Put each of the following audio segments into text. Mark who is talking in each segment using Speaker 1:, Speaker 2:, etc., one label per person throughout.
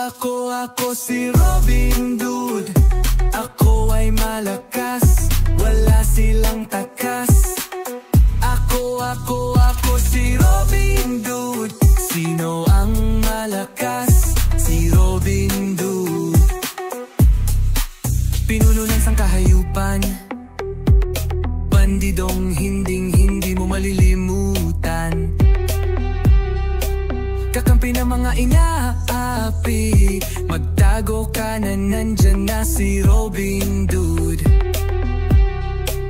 Speaker 1: Ako si Robin Hood. Ako ay malakas, wala silang takas. Ako si Robin Hood. Sino ang malakas? Si Robin Hood. Pinuno ng sangkahayupan, bandidong hindi mo malilimutan. Kakampi ng mga inaapi, magtago ka na, nandyan na si Robin Hood.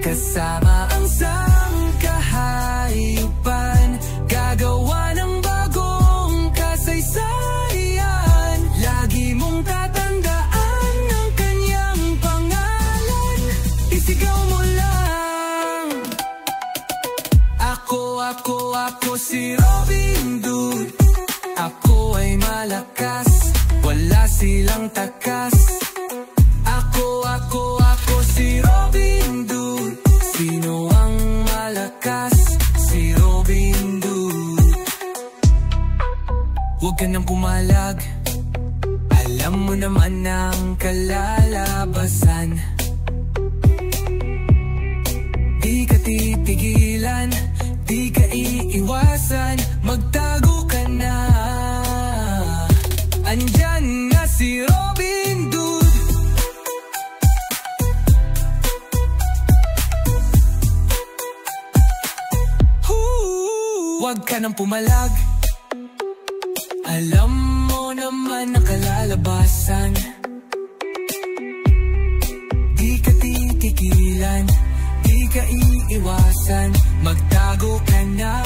Speaker 1: Kasama ang sangkahayupan, gagawa ng bagong kasaysayan. Lagi mong tatandaan ang kanyang pangalan, isigaw mo lang. Ako si Robin Hood. Ako ay malakas, wala silang takas. Ako si Robin Hood. Sino ang malakas? Si Robin Hood. Huwag ka nang pumalag, alam mo naman ang kalalabasan. Di ka titigilan, di ka iiwasan, magtago ka na. Andyan na si Robin Hood. Huwag ka nang pumalag, alam mo naman ang kalalabasan. Di ka titigilan, di ka iiwasan, magtago ka na.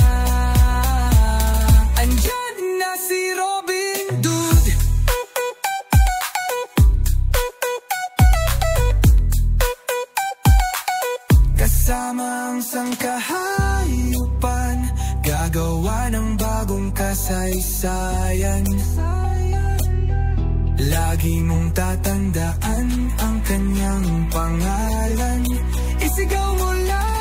Speaker 1: Andyan na si Robin Hood. Kasama ang sangkahayupan, gagawa ng bagong kasaysayan. Lagi mong tatandaan ang kanyang pangalan, isigaw mo lang.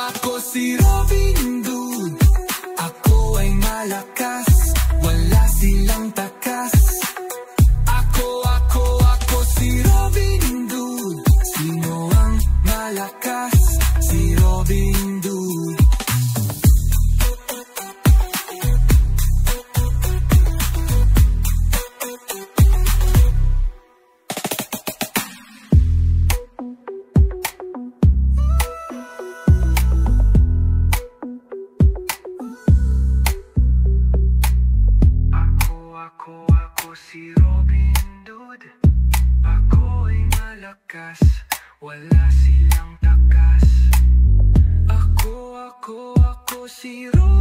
Speaker 1: Ako si Robin Hood. Ako ay malakas, wala silang takas. Ako si Robin Hood. Sino ang malakas? Si Robin Hood. Ako si Robin Hood. Ako ay malakas, wala silang takas. Ako si Robin